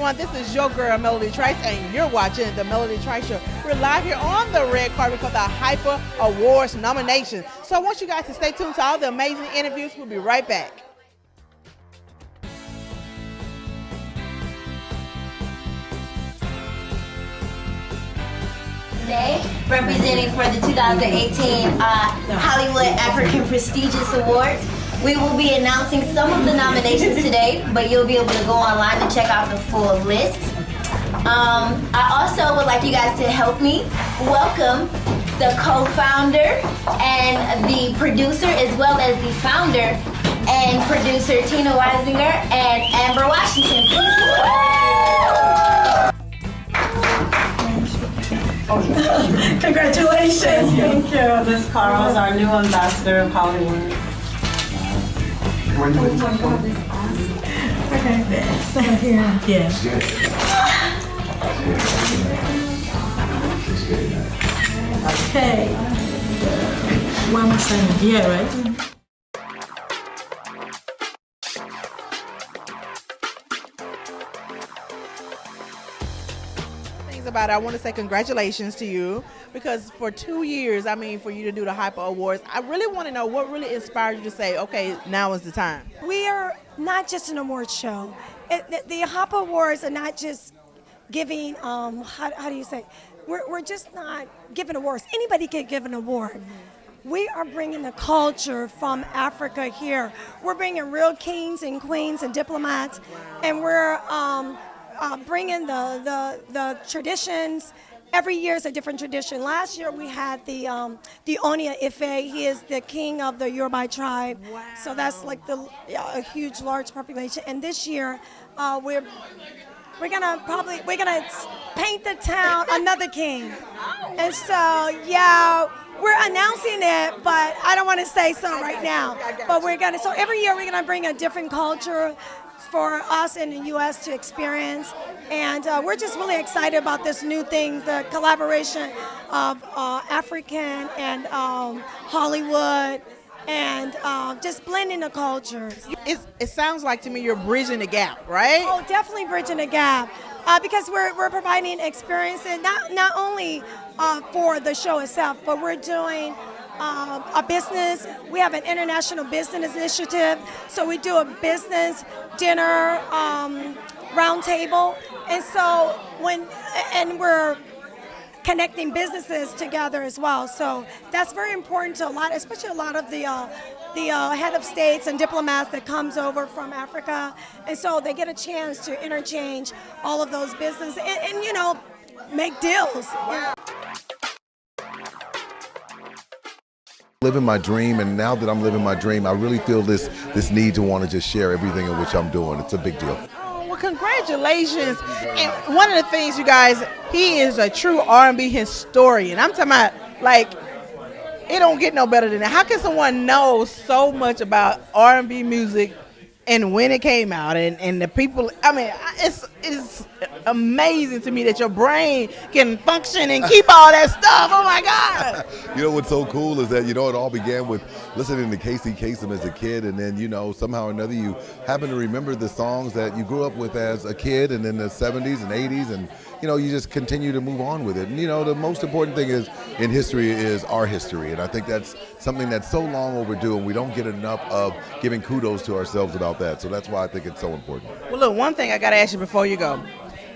everyone, this is your girl Melody Trice, and you're watching the Melody Trice Show. We're live here on the red carpet for the Hapa Awards nominations. So I want you guys to stay tuned to all the amazing interviews. We'll be right back. Today, representing for the 2018 Hollywood African Prestigious Awards. We will be announcing some of the nominations today, but you'll be able to go online and check out the full list. I also would like you guys to help me welcome the co-founder and the producer, as well as the founder and producer, Tina Weisinger and Amber Washington. Congratulations. Thank you. This Carl is our new ambassador of Hollywood. Oh my God, this is awesome. Okay, so here. Yeah. Okay. What am I saying? Yeah, right? About it, I want to say congratulations to you, because for 2 years, I mean, for you to do the Hapa Awards, I really want to know what really inspired you to say, okay, now is the time. We are not just an award show. The Hapa Awards are not just giving, how do you say, we're just not giving awards. Anybody can give an award. We are bringing the culture from Africa here. We're bringing real kings and queens and diplomats, and we're bringing the traditions. Every year is a different tradition. Last year we had the Oghenekaro. He is the king of the Yoruba tribe. Wow. So that's like a huge, large population. And this year we're gonna paint the town another king. And so yeah, we're announcing it, but I don't want to say so right now. But so every year we're gonna bring a different culture for us in the U.S. to experience, and we're just really excited about this new thing, the collaboration of African and Hollywood, and just blending the cultures. It sounds like to me you're bridging the gap, right? Oh, definitely bridging the gap, because we're providing experiences not only for the show itself, but we're doing a business. We have an international business initiative, so we do a business dinner roundtable, and so we're connecting businesses together as well. So that's very important to especially a lot of the head of states and diplomats that comes over from Africa, and so they get a chance to interchange all of those businesses and make deals. Yeah. Living my dream, and now that I'm living my dream, I really feel this need to want to just share everything in which I'm doing. It's a big deal. Oh, well, congratulations. And one of the things, you guys, he is a true R&B historian. I'm talking about, like, it don't get no better than that. How can someone know so much about R&B music and when it came out and the people? I mean, it's amazing to me that your brain can function and keep all that stuff. Oh my God. You know what's so cool is that, it all began with listening to Casey Kasem as a kid, and then, somehow or another you happen to remember the songs that you grew up with as a kid, and in the 70s and 80s, and you just continue to move on with it. And the most important thing in history is our history, and I think that's something that's so long overdue, and we don't get enough of giving kudos to ourselves about that. So that's why I think it's so important. Well, look, one thing I got to ask you before you go.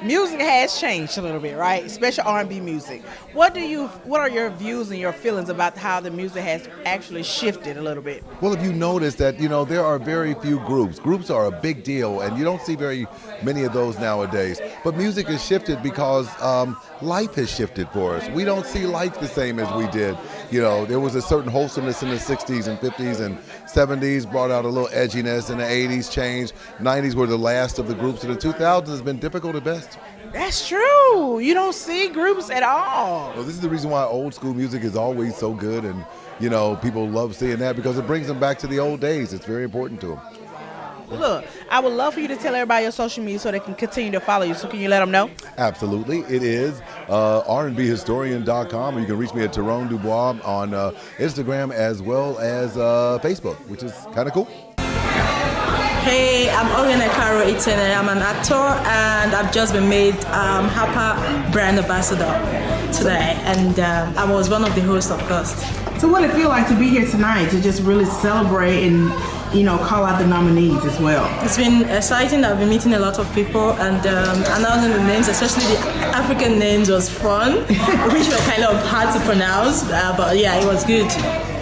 Music has changed a little bit, right? Especially R&B music. What are your views and your feelings about how the music has actually shifted a little bit? Well, if you notice that, there are very few groups. Groups are a big deal, and you don't see very many of those nowadays. But music has shifted because life has shifted for us. We don't see life the same as we did. There was a certain wholesomeness in the 60s and 50s and 70s, brought out a little edginess, and the 80s changed. 90s were the last of the groups, and the 2000s has been difficult at best. That's true. You don't see groups at all. Well, this is the reason why old school music is always so good, and people love seeing that because it brings them back to the old days. It's very important to them. Well, look, I would love for you to tell everybody your social media so they can continue to follow you. So can you let them know? Absolutely. It is rnbhistorian.com, or you can reach me at Tyrone Dubois on Instagram as well as Facebook, which is kind of cool. Hey, I'm Oghenekaro Itene. I'm an actor, and I've just been made Hapa brand ambassador today, and I was one of the hosts, of course. So what it feel like to be here tonight to just really celebrate and call out the nominees as well? It's been exciting. I've been meeting a lot of people, and announcing the names, especially the African names, was fun, which were kind of hard to pronounce, but yeah, it was good.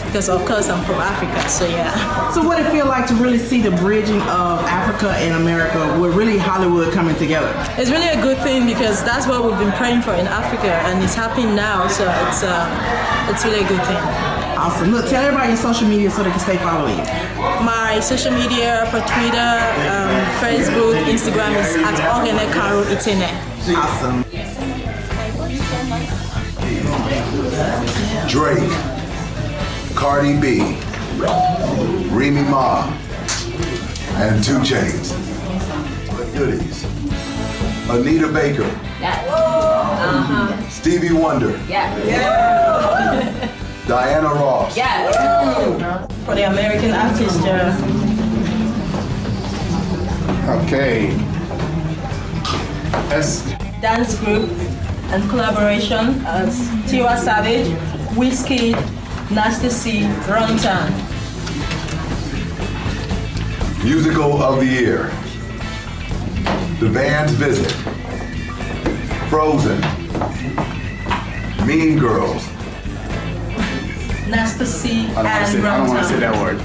Because of course I'm from Africa, so yeah. So what it feel like to really see the bridging of Africa and America with really Hollywood coming together? It's really a good thing because that's what we've been praying for in Africa, and it's happening now, so it's really a good thing. Awesome. Look, tell everybody your social media so they can stay following you. My social media for Twitter, Facebook, Instagram is at Oghenekaro Itene. Awesome. Drake, Cardi B, Remy Ma, and 2 Chainz. The goodies. Anita Baker. Stevie Wonder. Diana Ross. For the American artist, Okay. dance group and collaboration as Tiwa Savage, Wizkid, Nasty C, Runtown. Musical of the Year. The Band's Visit. Frozen. Mean Girls. Nasty C and I don't want to say that word.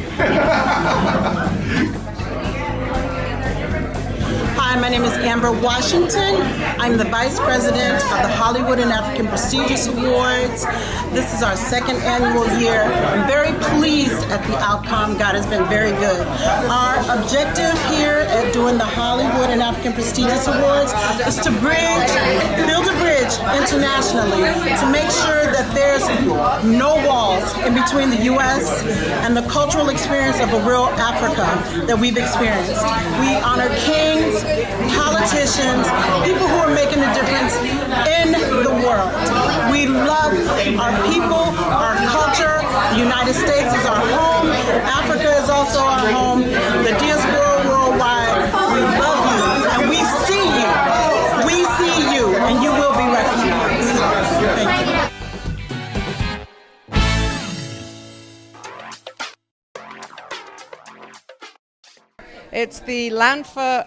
Hi, my name is Amber Washington. I'm the Vice President of the Hollywood and African Prestigious Awards. This is our second annual year. I'm very pleased at the outcome. God has been very good. Our objective here at doing the Hollywood and African Prestigious Awards is to build a bridge internationally to make sure that there's no walls in between the U.S. and the cultural experience of a real Africa that we've experienced. We honor kings, politicians, people who are making a difference in the world. We love our people, our culture. The United States is our home. Africa is also our home. The diaspora worldwide, we love you and we see you. We see you and you will be recognized. Thank you. It's the Lanfa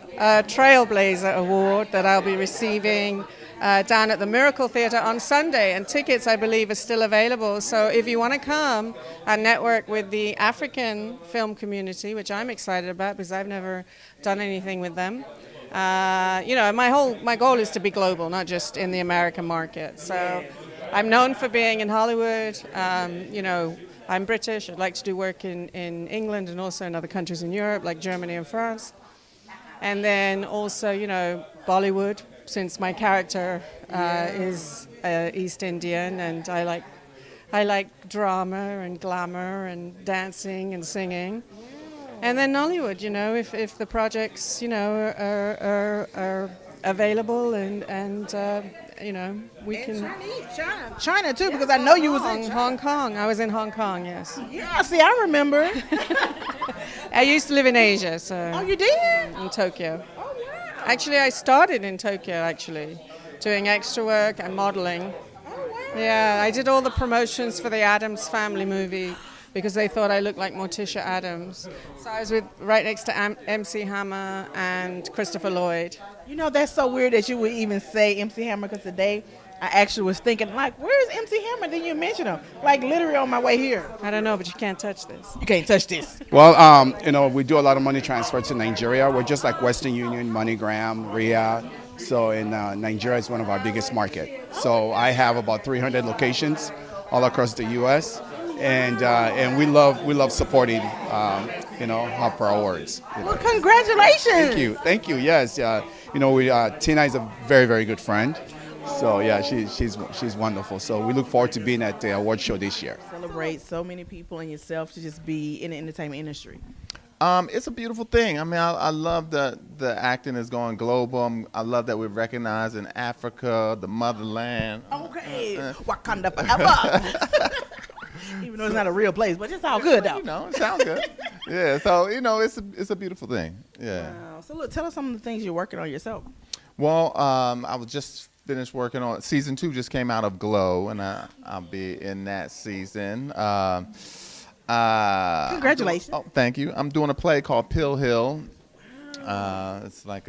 Trailblazer Award that I'll be receiving down at the Miracle Theatre on Sunday, and tickets, I believe, are still available. So if you want to come and network with the African film community, which I'm excited about because I've never done anything with them, my goal is to be global, not just in the American market. So I'm known for being in Hollywood. I'm British. I'd like to do work in England and also in other countries in Europe, like Germany and France. And then also, Bollywood, since my character is East Indian, and I like drama and glamour and dancing and singing. And then Nollywood, if the projects, are available and we can. China too, because I know you was in Hong Kong. I was in Hong Kong, yes. Yeah, see, I remember. I used to live in Asia, so. Oh, you did? In Tokyo. Oh, wow. Actually, I started in Tokyo, doing extra work and modeling. Oh, wow. Yeah, I did all the promotions for the Addams Family movie because they thought I looked like Morticia Addams. So I was right next to MC Hammer and Christopher Lloyd. That's so weird that you would even say MC Hammer, because today I actually was thinking, where's MC Hammer? Then you mention him, literally on my way here. I don't know, but you can't touch this. You can't touch this. Well, we do a lot of money transfer to Nigeria. We're just like Western Union, MoneyGram, Ria. So in Nigeria is one of our biggest markets. So I have about 300 locations all across the U.S. And we love supporting Hapawards. Well, congratulations! Thank you. Yes, Tina is a very, very good friend. So yeah, she's wonderful. So we look forward to being at the award show this year. Celebrate so many people and yourself to just be in the entertainment industry. It's a beautiful thing. I mean, I love the acting is going global. I love that we're recognized in Africa, the motherland. Okay, Wakanda forever. Even though it's not a real place, but it's all good though. You know, it sounds good. Yeah, so you know, it's a beautiful thing. Yeah. Wow. So look, tell us some of the things you're working on yourself. Well, I was just finished working on season 2. Just came out of Glow, and I'll be in that season. Congratulations. Oh, thank you. I'm doing a play called Pill Hill. It's like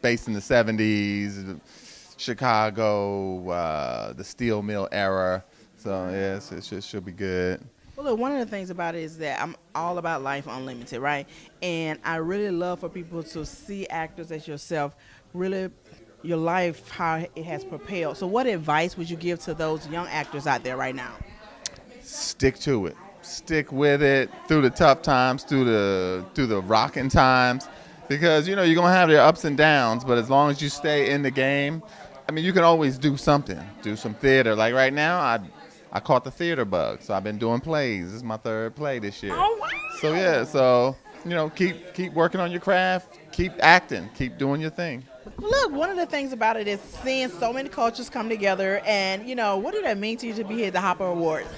based in the 70s, Chicago, the steel mill era. So yes, it should be good. Well, look, one of the things about it is that I'm all about life unlimited, right? And I really love for people to see actors as yourself, really your life, how it has propelled. So what advice would you give to those young actors out there right now? Stick to it. Stick with it through the tough times, through the rocking times, because you know you're gonna have your ups and downs. But as long as you stay in the game, I mean, you can always do something. Do some theater. Like right now, I caught the theater bug, so I've been doing plays. This is my 3rd play this year. Oh, wow. So yeah, so you know, keep working on your craft, keep acting, keep doing your thing. Look, one of the things about it is seeing so many cultures come together, and you know, what did that mean to you to be here at the Hapa Awards?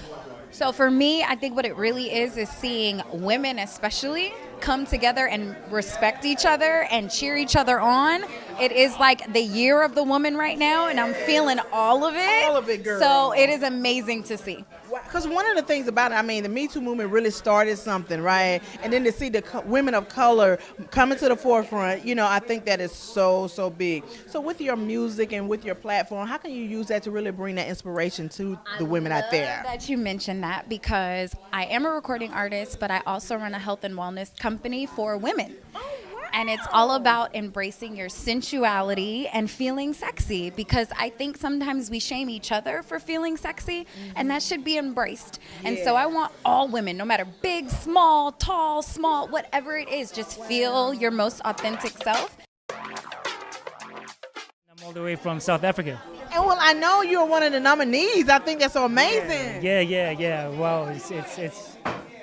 So for me, I think what it really is seeing women especially come together and respect each other and cheer each other on. It is like the year of the woman right now, and I'm feeling all of it. All of it, girl. So it is amazing to see. Because one of the things about it, I mean, the Me Too movement really started something, right? And then to see the women of color coming to the forefront, you know, I think that is so, so big. So with your music and with your platform, how can you use that to really bring that inspiration to the women out there? That you mentioned that, because I am a recording artist, but I also run a health and wellness company for women. And it's all about embracing your sensuality and feeling sexy, because I think sometimes we shame each other for feeling sexy, and that should be embraced. And so I want all women, no matter big, small, tall, small, whatever it is, just feel your most authentic self. I'm all the way from South Africa. And well, I know you're one of the nominees. I think that's so amazing. Yeah. Well, it's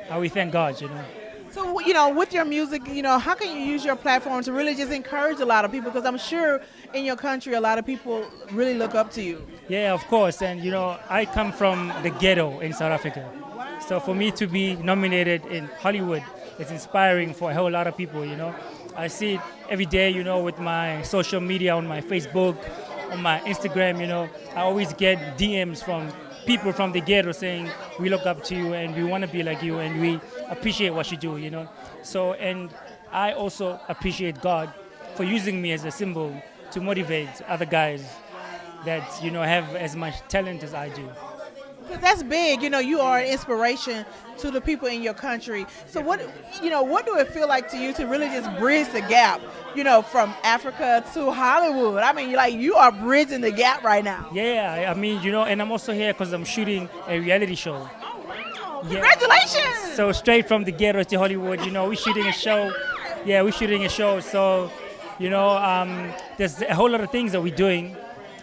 how we thank God, you know. So, you know, with your music, you know, how can you use your platform to really just encourage a lot of people? Because I'm sure in your country, a lot of people really look up to you. Yeah, of course. And, you know, I come from the ghetto in South Africa. So for me to be nominated in Hollywood, it's inspiring for a whole lot of people, you know. I see it every day, you know, with my social media, on my Facebook, on my Instagram, you know. I always get DMs from people from the ghetto saying, we look up to you and we want to be like you and we appreciate what you do, you know. So, and I also appreciate God for using me as a symbol to motivate other guys that, you know, have as much talent as I do. Because that's big, you know, you are an inspiration to the people in your country. So what do it feel like to you to really just bridge the gap, you know, from Africa to Hollywood? I mean, you are bridging the gap right now. Yeah, I mean, you know, and I'm also here because I'm shooting a reality show. Yeah. Congratulations! So straight from the ghetto to Hollywood, you know, we're shooting a show. Yeah, we're shooting a show. So, you know, there's a whole lot of things that we're doing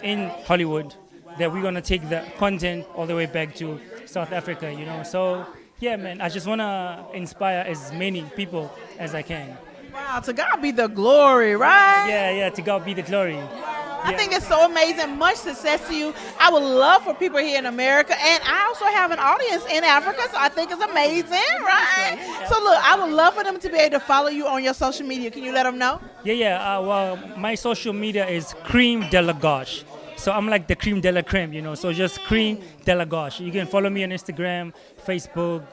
in Hollywood that we're going to take the content all the way back to South Africa, you know. So, yeah, man, I just want to inspire as many people as I can. Wow, to God be the glory, right? Yeah, to God be the glory. I think it's so amazing. Much success to you. I would love for people here in America, and I also have an audience in Africa, so I think it's amazing, right? So look, I would love for them to be able to follow you on your social media. Can you let them know? Yeah. Well, my social media is Cream de la Gauche. So I'm like the cream de la creme, you know. So just Cream de la Gauche. You can follow me on Instagram, Facebook,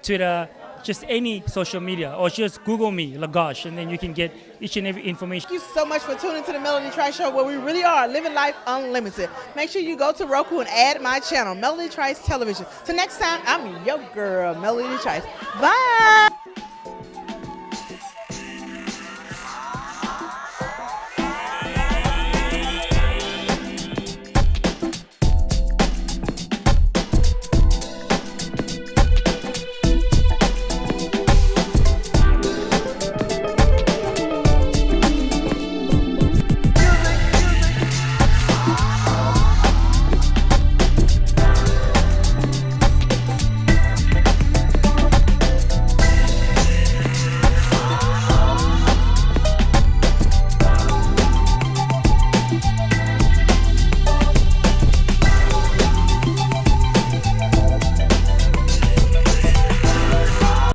Twitter, just any social media, or just Google me, La Gauche, and then you can get each and every information. Thank you so much for tuning to the Melody Trice Show, where we really are living life unlimited. Make sure you go to ROKU and add my channel, Melody Trice Television. Till next time, I'm your girl, Melody Trice. Bye.